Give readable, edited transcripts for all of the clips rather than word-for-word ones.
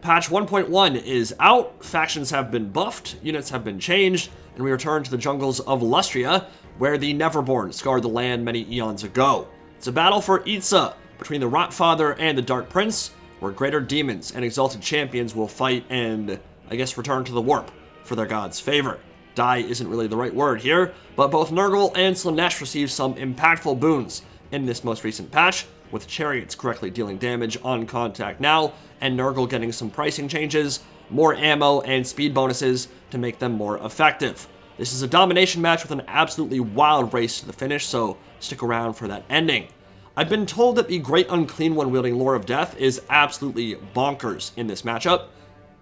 Patch 1.1 is out, factions have been buffed, units have been changed, and we return to the jungles of Lustria, where the Neverborn scarred the land many eons ago. It's a battle for Itza, between the Rotfather and the Dark Prince, where Greater Daemons and Exalted Champions will fight and, I guess, return to the Warp for their god's favor. Die isn't really the right word here, but both Nurgle and Slaanesh received some impactful boons in this most recent patch, with Chariots correctly dealing damage on contact now, and Nurgle getting some pricing changes, more ammo, and speed bonuses to make them more effective. This is a domination match with an absolutely wild race to the finish, so stick around for that ending. I've been told that the Great Unclean One wielding Lore of Death is absolutely bonkers in this matchup,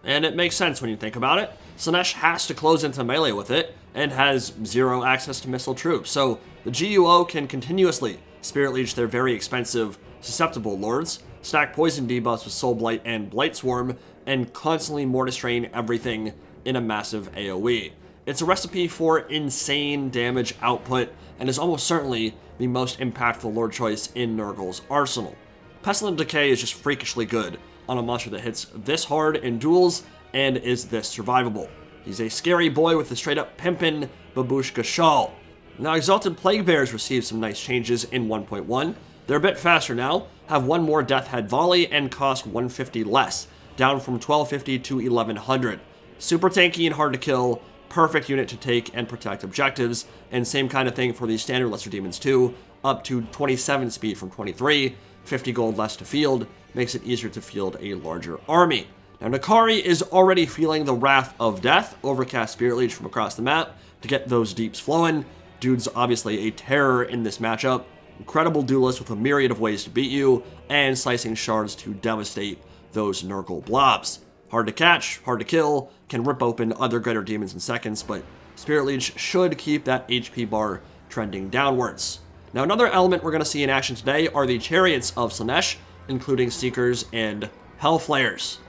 and it makes sense when you think about it. Slaanesh has to close into melee with it, and has zero access to missile troops, so the GUO can continuously Spirit Leech their very expensive, susceptible lords, stack poison debuffs with Soulblight and Blight Swarm, and constantly Mortis Drain everything in a massive AoE. It's a recipe for insane damage output, and is almost certainly the most impactful lord choice in Nurgle's arsenal. Pestilent Decay is just freakishly good on a monster that hits this hard in duels and is this survivable. He's a scary boy with a straight-up pimpin' babushka shawl. Now, Exalted Plague Bears received some nice changes in 1.1. They're a bit faster now, have one more Death Head Volley, and cost 150 less, down from 1250 to 1100. Super tanky and hard to kill, perfect unit to take and protect objectives, and same kind of thing for the standard Lesser Demons too, up to 27 speed from 23, 50 gold less to field, makes it easier to field a larger army. Now, N'Kari is already feeling the wrath of death, overcast Spirit Leech from across the map to get those deeps flowing. Dude's obviously a terror in this matchup, incredible duelist with a myriad of ways to beat you, and slicing shards to devastate those Nurgle blobs. Hard to catch, hard to kill, can rip open other Greater Daemons in seconds, but Spirit Leech should keep that HP bar trending downwards. Now, another element we're going to see in action today are the Chariots of Slaanesh, including Seekers and Hellflayers.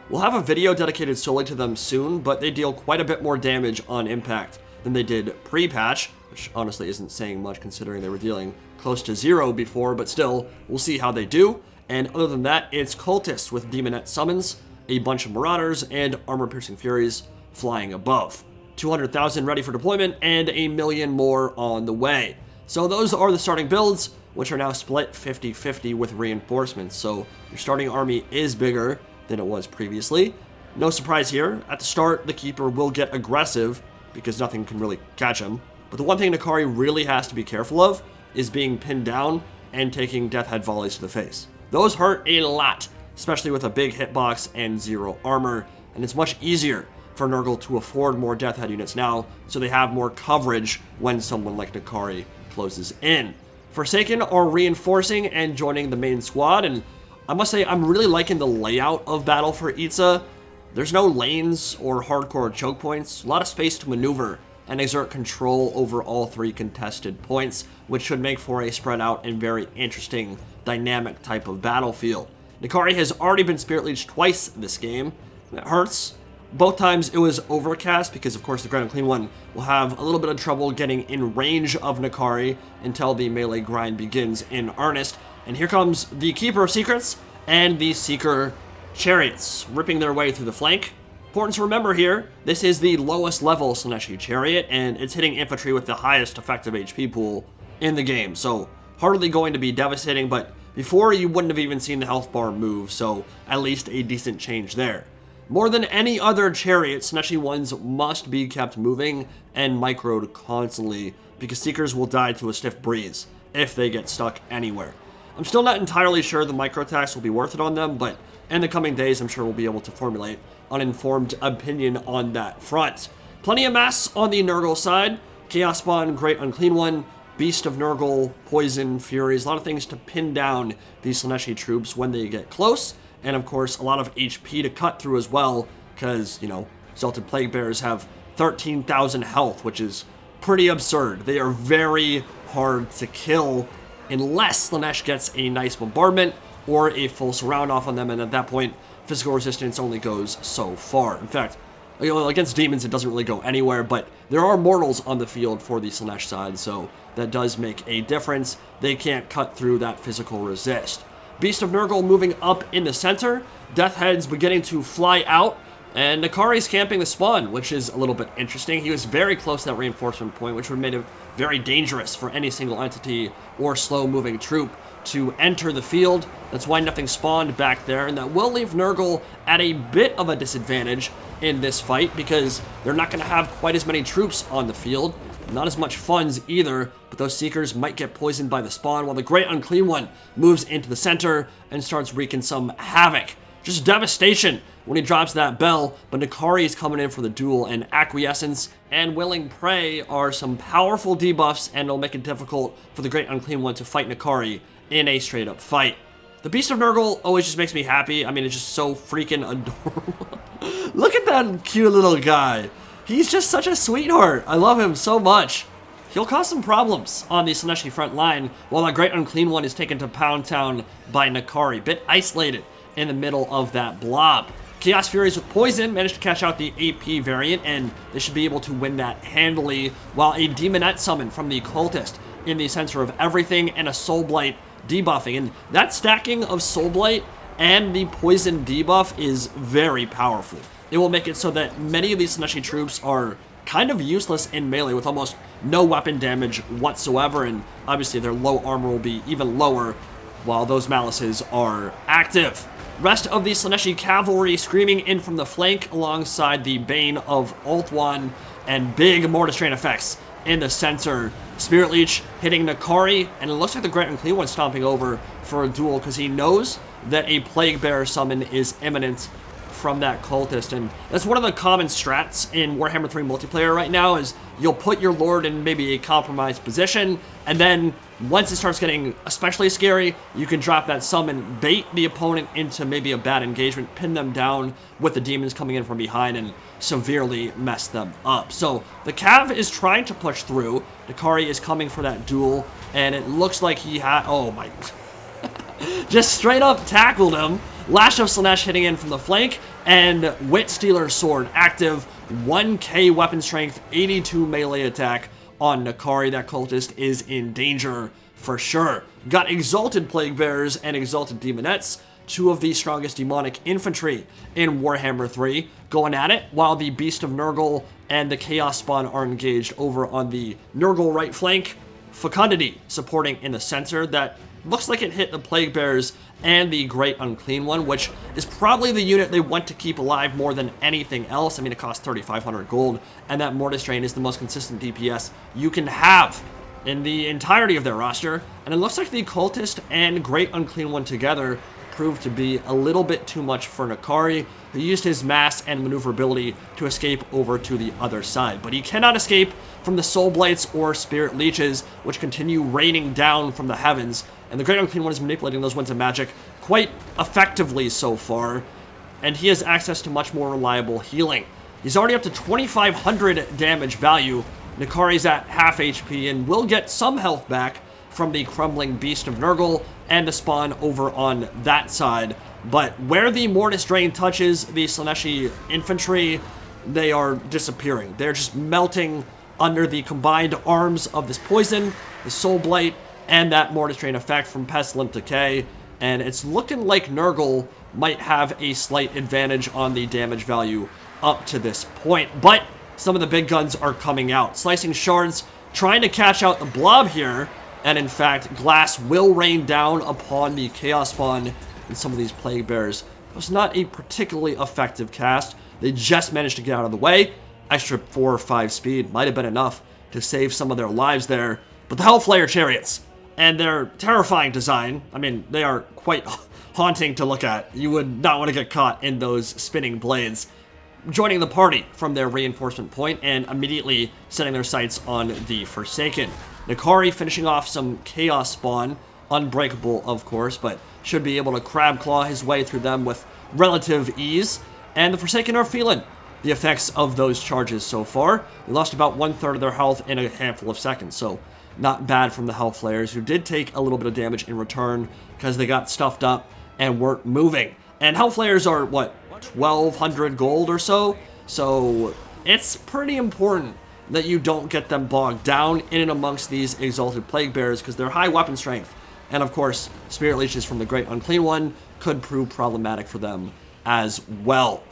We'll have a video dedicated solely to them soon, but they deal quite a bit more damage on impact than they did pre-patch, which honestly isn't saying much considering they were dealing close to 0 before, but still, we'll see how they do. And other than that, it's Cultists with Demonette Summons, a bunch of Marauders, and Armor-Piercing Furies flying above. 200,000 ready for deployment, and 1 million more on the way. So those are the starting builds, which are now split 50-50 with reinforcements, so your starting army is bigger than it was previously. No surprise here, at the start, the Keeper will get aggressive, because nothing can really catch him. But the one thing N'Kari really has to be careful of is being pinned down and taking Death Head Volleys to the face. Those hurt a lot, especially with a big hitbox and 0 armor, and it's much easier for Nurgle to afford more Death Head units now, so they have more coverage when someone like N'Kari closes in. Forsaken are reinforcing and joining the main squad, and I must say I'm really liking the layout of Battle for Itza. There's no lanes or hardcore choke points, a lot of space to maneuver and exert control over all 3 contested points, which should make for a spread out and very interesting, dynamic type of battlefield. N'Kari has already been Spirit Leeched twice this game. That hurts. Both times it was overcast because, of course, the Great Unclean One will have a little bit of trouble getting in range of N'Kari until the melee grind begins in earnest. And here comes the Keeper of Secrets and the Seeker Chariots, ripping their way through the flank. Important to remember here, this is the lowest level Slaaneshi Chariot, and it's hitting infantry with the highest effective HP pool in the game, so hardly going to be devastating, but before you wouldn't have even seen the health bar move, so at least a decent change there. More than any other chariot, Slaaneshi ones must be kept moving and microed constantly, because Seekers will die to a stiff breeze if they get stuck anywhere. I'm still not entirely sure the micro attacks will be worth it on them, but in the coming days I'm sure we'll be able to formulate an informed opinion on that front. Plenty of mass on the Nurgle side. Chaos Spawn, Great Unclean One, Beast of Nurgle, Poison, Furies, a lot of things to pin down these Slaaneshi troops when they get close, and of course a lot of HP to cut through as well, because, you know, Exalted Plague Bears have 13,000 health, which is pretty absurd. They are very hard to kill unless Slaanesh gets a nice bombardment or a full surround off on them, and at that point, physical resistance only goes so far. In fact, you know, against demons it doesn't really go anywhere, but there are mortals on the field for the Slaanesh side, so that does make a difference. They can't cut through that physical resist. Beast of Nurgle moving up in the center. Death Heads beginning to fly out. And Nakari's camping the spawn, which is a little bit interesting. He was very close to that reinforcement point, which would have made it very dangerous for any single entity or slow-moving troop to enter the field. That's why nothing spawned back there, and that will leave Nurgle at a bit of a disadvantage in this fight because they're not going to have quite as many troops on the field. Not as much funds either, but those Seekers might get poisoned by the spawn while the Great Unclean One moves into the center and starts wreaking some havoc. Just devastation when he drops that bell, but Nakari is coming in for the duel, and Acquiescence and Willing Prey are some powerful debuffs, and it'll make it difficult for the Great Unclean One to fight Nakari in a straight-up fight. The Beast of Nurgle always just makes me happy. I mean, it's just so freaking adorable. Look at that cute little guy. He's just such a sweetheart. I love him so much. He'll cause some problems on the Slaanesh front line, while the Great Unclean One is taken to Pound Town by Nakari, bit isolated in the middle of that blob. Chaos Furies with Poison managed to catch out the AP variant, and they should be able to win that handily, while a Demonette summon from the Cultist in the center of everything and a Soulblight debuffing. And that stacking of Soulblight and the Poison debuff is very powerful. It will make it so that many of these Slaanesh troops are kind of useless in melee with almost no weapon damage whatsoever, and obviously their low armor will be even lower while those Malices are active. Rest of the Slaanesh cavalry screaming in from the flank alongside the Bane of Ulthuan and big Mortis Drain effects in the center. Spirit Leech hitting Nakari, and it looks like the Great Unclean One stomping over for a duel because he knows that a Plague Bearer summon is imminent from that cultist, and that's one of the common strats in Warhammer 3 multiplayer right now is you'll put your Lord in maybe a compromised position, and then once it starts getting especially scary, you can drop that summon, bait the opponent into maybe a bad engagement, pin them down with the demons coming in from behind, and severely mess them up. So the Cav is trying to push through. Nakari is coming for that duel, and it looks like he had, oh my, just straight up tackled him. Lash of Slaanesh hitting in from the flank, and Wit Stealer's Sword active, 1k weapon strength, 82 melee attack on Nakari. That cultist is in danger for sure. Got Exalted Plague Bearers and Exalted Demonettes, two of the strongest demonic infantry in Warhammer 3, going at it, while the Beast of Nurgle and the Chaos Spawn are engaged over on the Nurgle right flank. Fecundity supporting in the center. That looks like it hit the Plague Bearers and the Great Unclean One, which is probably the unit they want to keep alive more than anything else. I mean, it costs 3,500 gold, and that Mortis Drain is the most consistent DPS you can have in the entirety of their roster. And it looks like the Cultist and Great Unclean One together proved to be a little bit too much for Nakari, who used his mass and maneuverability to escape over to the other side. But he cannot escape from the Soulblights or Spirit Leeches, which continue raining down from the heavens, and the Great Unclean One is manipulating those winds of magic quite effectively so far, and he has access to much more reliable healing. He's already up to 2,500 damage value. Nakari's at half HP and will get some health back from the crumbling Beast of Nurgle and the spawn over on that side. But where the Mortis Drain touches the Slaanesh infantry, they are disappearing. They're just melting under the combined arms of this poison, the Soulblight, and that Mortis Drain effect from Pestilent Decay. And it's looking like Nurgle might have a slight advantage on the damage value up to this point. But some of the big guns are coming out. Slicing Shards trying to catch out the blob here. And in fact, glass will rain down upon the Chaos Spawn and some of these Plague Bearers. It was not a particularly effective cast. They just managed to get out of the way. Extra 4 or 5 speed might have been enough to save some of their lives there. But the Hellflayer Chariots and their terrifying design, I mean, they are quite haunting to look at. You would not want to get caught in those spinning blades. Joining the party from their reinforcement point and immediately setting their sights on the Forsaken. Nakari finishing off some Chaos Spawn, unbreakable of course, but should be able to crab claw his way through them with relative ease. And the Forsaken are feeling the effects of those charges so far. They lost about 1/3 of their health in a handful of seconds, so not bad from the Hellflayers, who did take a little bit of damage in return because they got stuffed up and weren't moving. And Hellflayers are, what, 1,200 gold or so? So it's pretty important that you don't get them bogged down in and amongst these Exalted Plague Bearers because their high weapon strength And of course, Spirit Leeches from the Great Unclean One could prove problematic for them as well.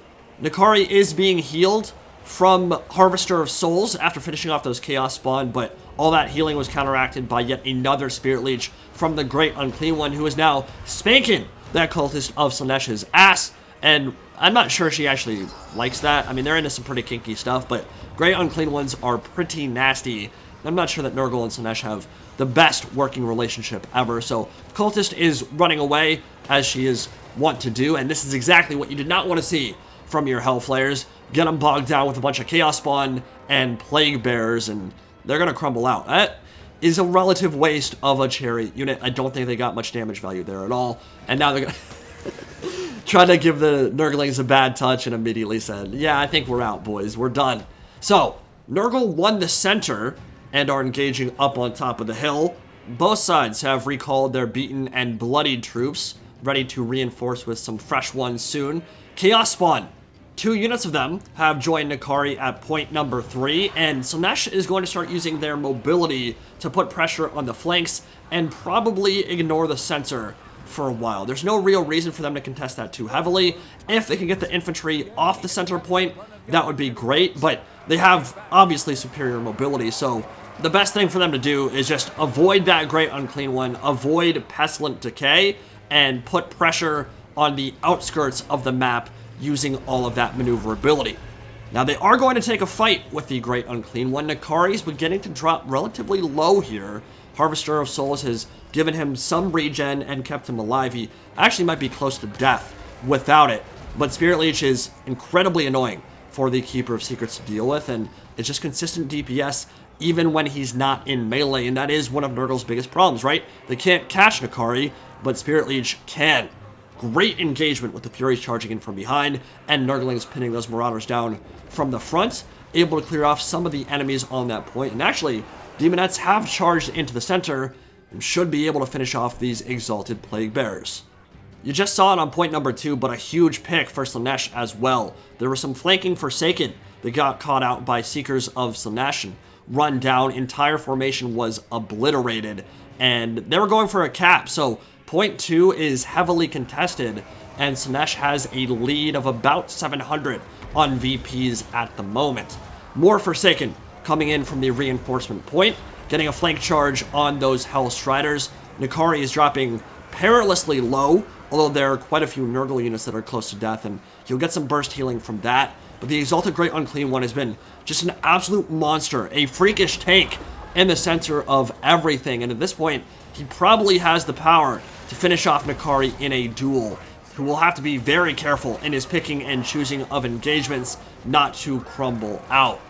N'Kari is being healed from Harvester of Souls after finishing off those Chaos Spawn, but all that healing was counteracted by yet another Spirit Leech from the Great Unclean One, who is now spanking that cultist of Slaanesh's ass. And I'm not sure she actually likes that. I mean, they're into some pretty kinky stuff, but Great Unclean Ones are pretty nasty. I'm not sure that Nurgle and Slaanesh have the best working relationship ever. So cultist is running away, as she is wont to do, and this is exactly what you did not want to see from your Hellflayers. Get them bogged down with a bunch of Chaos Spawn and Plague Bearers, and they're going to crumble out. That is a relative waste of a chariot unit. I don't think they got much damage value there at all. And now they're going to try to give the Nurglings a bad touch and immediately said, yeah, I think we're out, boys. We're done. So, Nurgle won the center and are engaging up on top of the hill. Both sides have recalled their beaten and bloodied troops, ready to reinforce with some fresh ones soon. Chaos Spawn. 2 units of them have joined N'Kari at point number 3, and Slaanesh is going to start using their mobility to put pressure on the flanks and probably ignore the center for a while. There's no real reason for them to contest that too heavily. If they can get the infantry off the center point, that would be great, but they have obviously superior mobility, so the best thing for them to do is just avoid that Great Unclean One, avoid Pestilent Decay, and put pressure on the outskirts of the map using all of that maneuverability. Now, they are going to take a fight with the Great Unclean One. N'Kari is beginning to drop relatively low here. Harvester of Souls has given him some regen and kept him alive. He actually might be close to death without it, but Spirit Leech is incredibly annoying for the Keeper of Secrets to deal with, and it's just consistent DPS even when he's not in melee, and that is one of Nurgle's biggest problems, right? They can't catch N'Kari, but Spirit Leech can. Great engagement with the Furies charging in from behind, and Nurglings pinning those Marauders down from the front, able to clear off some of the enemies on that point. And actually, Demonettes have charged into the center and should be able to finish off these Exalted Plague Bearers. You just saw it on point number 2, but a huge pick for Slaanesh as well. There was some flanking Forsaken that got caught out by Seekers of Slaanesh and run down. Entire formation was obliterated, and they were going for a cap, so point 2 is heavily contested, and Slaanesh has a lead of about 700 on VPs at the moment. More Forsaken coming in from the reinforcement point, getting a flank charge on those Hell Striders. N'Kari is dropping perilously low, although there are quite a few Nurgle units that are close to death, and he'll get some burst healing from that. But the Exalted Great Unclean One has been just an absolute monster, a freakish tank in the center of everything, and at this point, he probably has the power to finish off N'Kari in a duel, who will have to be very careful in his picking and choosing of engagements not to crumble out.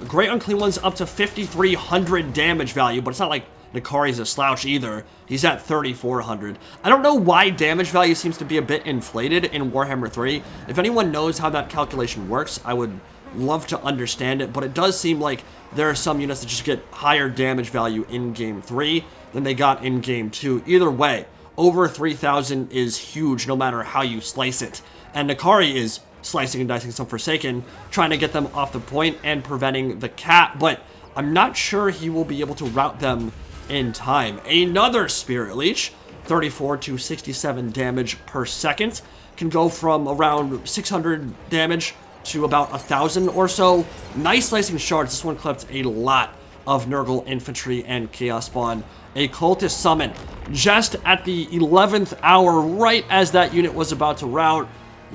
The Great Unclean One's up to 5,300 damage value, but it's not like N'Kari's a slouch either. He's at 3,400. I don't know why damage value seems to be a bit inflated in Warhammer 3. If anyone knows how that calculation works, I would love to understand it, but it does seem like there are some units that just get higher damage value in Game 3 than they got in Game 2. Either way, over 3,000 is huge no matter how you slice it. And N'Kari is slicing and dicing some Forsaken, trying to get them off the point and preventing the cap, but I'm not sure he will be able to rout them in time. Another Spirit Leech, 34 to 67 damage per second, can go from around 600 damage to about 1,000 or so. Nice slicing shards. This one clipped a lot of Nurgle infantry and Chaos Spawn. A cultist summon just at the 11th hour, right as that unit was about to rout.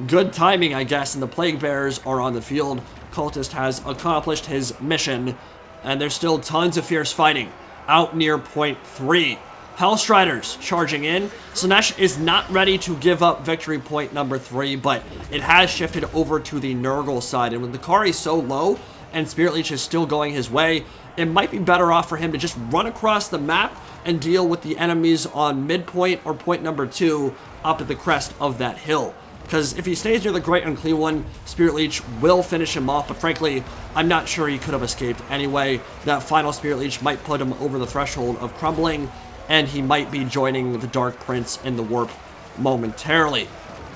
Good timing, I guess, and the Plague Bearers are on the field. Cultist has accomplished his mission, and there's still tons of fierce fighting out near point 3. Hellstriders charging in. Slaanesh is not ready to give up victory point number 3, but it has shifted over to the Nurgle side, and with N'Kari so low and Spirit Leech is still going his way, it might be better off for him to just run across the map and deal with the enemies on midpoint or point number 2 up at the crest of that hill. Because if he stays near the Great Unclean One, Spirit Leech will finish him off, but frankly, I'm not sure he could have escaped anyway. That final Spirit Leech might put him over the threshold of crumbling, and he might be joining the Dark Prince in the warp momentarily.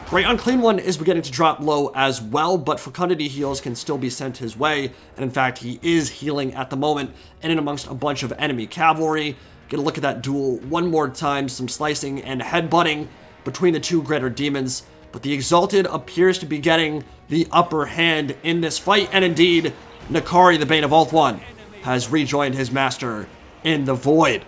Great Unclean One is beginning to drop low as well, but Fecundity heals can still be sent his way, and in fact, he is healing at the moment, and in amongst a bunch of enemy cavalry. Get a look at that duel one more time. Some slicing and headbutting between the two Greater Demons. But the Exalted appears to be getting the upper hand in this fight. And indeed, Nakari, the Bane of Ulthuan, has rejoined his master in the Void.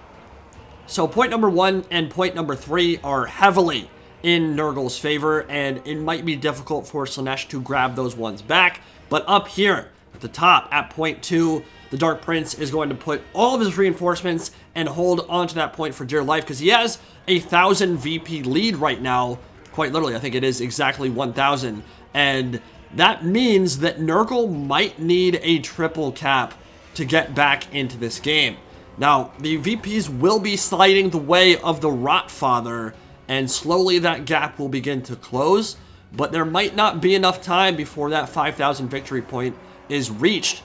So point number 1 and point number 3 are heavily in Nurgle's favor, and it might be difficult for Slaanesh to grab those ones back. But up here at the top at point 2, the Dark Prince is going to put all of his reinforcements and hold on to that point for dear life, because he has a 1,000 VP lead right now. Quite literally, I think it is exactly 1,000. And that means that Nurgle might need a triple cap to get back into this game. Now, the VPs will be sliding the way of the Rotfather, and slowly that gap will begin to close, but there might not be enough time before that 5,000 victory point is reached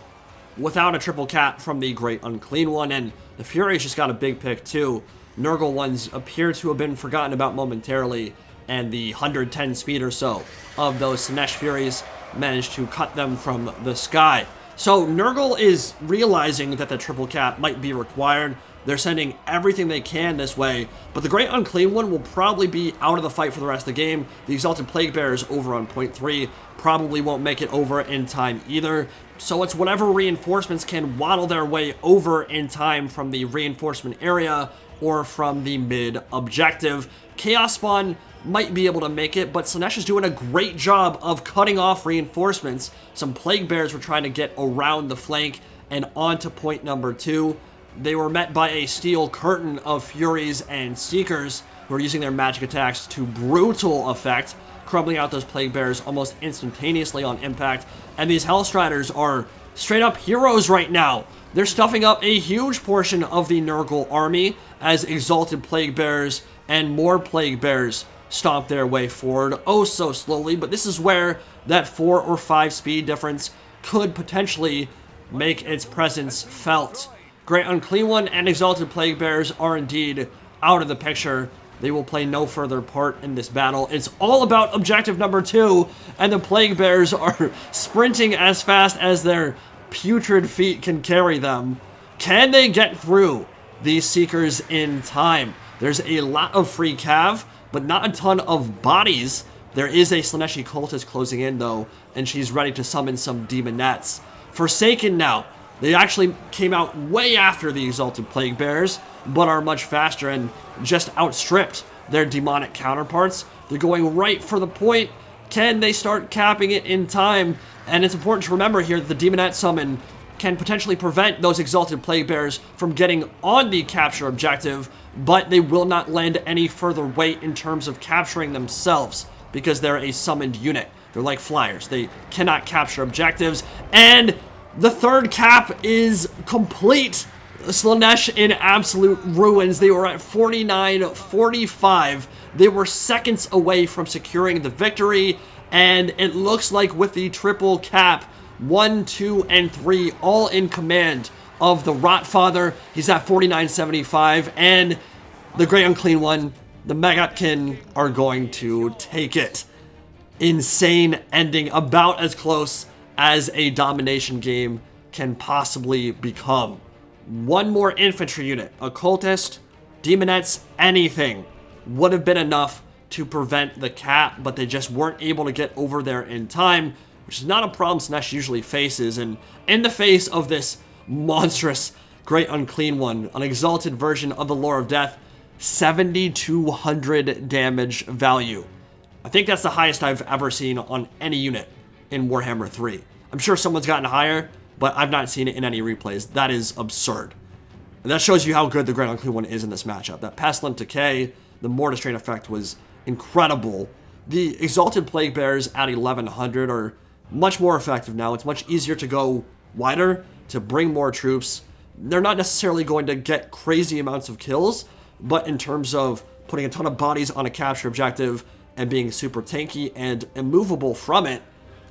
without a triple cap from the Great Unclean One. And the Furies just got a big pick too. Nurgle ones appear to have been forgotten about momentarily, and the 110 speed or so of those Slaanesh Furies managed to cut them from the sky. So Nurgle is realizing that the triple cap might be required. They're sending everything they can this way, but the Great Unclean One will probably be out of the fight for the rest of the game. The Exalted Plague Bearers over on point 3 probably won't make it over in time either. So it's whatever reinforcements can waddle their way over in time from the reinforcement area or from the mid objective. Chaos Spawn might be able to make it, but Slaanesh is doing a great job of cutting off reinforcements. Some Plague Bears were trying to get around the flank and onto point number 2. They were met by a steel curtain of Furies and Seekers who are using their magic attacks to brutal effect, crumbling out those Plague Bears almost instantaneously on impact. And these Hellstriders are straight up heroes right now. They're stuffing up a huge portion of the Nurgle army as Exalted Plague Bears and more Plague Bears stomp their way forward, oh so slowly. But this is where that 4 or 5 speed difference could potentially make its presence felt. Great Unclean One and Exalted Plague Bears are indeed out of the picture. They will play no further part in this battle. It's all about objective number 2, and the Plague Bears are sprinting as fast as their putrid feet can carry them. Can they get through these Seekers in time? There's a lot of free cav, but not a ton of bodies. There is a Slaaneshi cultist closing in though, and she's ready to summon some demonettes. Forsaken now. They actually came out way after the Exalted Plague Bears, but are much faster and just outstripped their demonic counterparts. They're going right for the point. Can they start capping it in time? And it's important to remember here that the Demonette summon can potentially prevent those Exalted Plague Bears from getting on the capture objective, but they will not lend any further weight in terms of capturing themselves because they're a summoned unit. They're like flyers. They cannot capture objectives. And the third cap is complete. Slaanesh in absolute ruins. They were at 49-45. They were seconds away from securing the victory, and it looks like with the triple cap, 1, 2, and 3 all in command of the Rotfather. He's at 49-75, and the Great Unclean One, the Megotkin, are going to take it. Insane ending, about as close as a domination game can possibly become. One more infantry unit, a cultist, demonettes, anything would have been enough to prevent the cap, but they just weren't able to get over there in time, which is not a problem Slaanesh usually faces. And in the face of this monstrous Great Unclean One, an exalted version of the Lore of Death, 7,200 damage value. I think that's the highest I've ever seen on any unit in Warhammer 3. I'm sure someone's gotten higher, but I've not seen it in any replays. That is absurd. And that shows you how good the Great Unclean One is in this matchup. That Pestilent Decay, the Mortis Drain effect was incredible. The Exalted Plague Bears at 1,100 are much more effective now. It's much easier to go wider, to bring more troops. They're not necessarily going to get crazy amounts of kills, but in terms of putting a ton of bodies on a capture objective and being super tanky and immovable from it,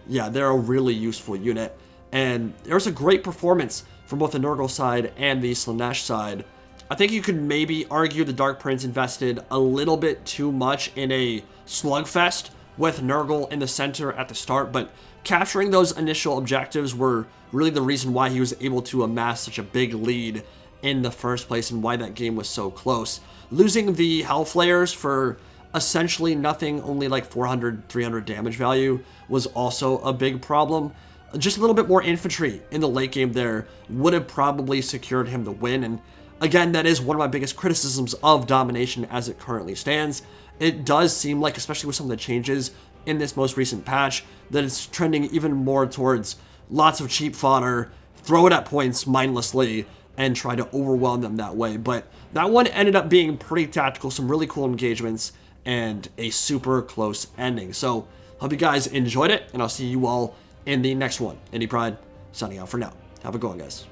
yeah, they're a really useful unit. And there's a great performance from both the Nurgle side and the Slaanesh side. I think you could maybe argue the Dark Prince invested a little bit too much in a slugfest with Nurgle in the center at the start, but capturing those initial objectives were really the reason why he was able to amass such a big lead in the first place and why that game was so close. Losing the Hellflayers for essentially nothing, only like 400, 300 damage value, was also a big problem. Just a little bit more infantry in the late game there would have probably secured him the win. And again, that is one of my biggest criticisms of Domination as it currently stands. It does seem like, especially with some of the changes in this most recent patch, that it's trending even more towards lots of cheap fodder, throw it at points mindlessly, and try to overwhelm them that way. But that one ended up being pretty tactical, some really cool engagements, and a super close ending. So, hope you guys enjoyed it, and I'll see you all in the next one. Indie Pride, signing out for now. Have a good one, guys.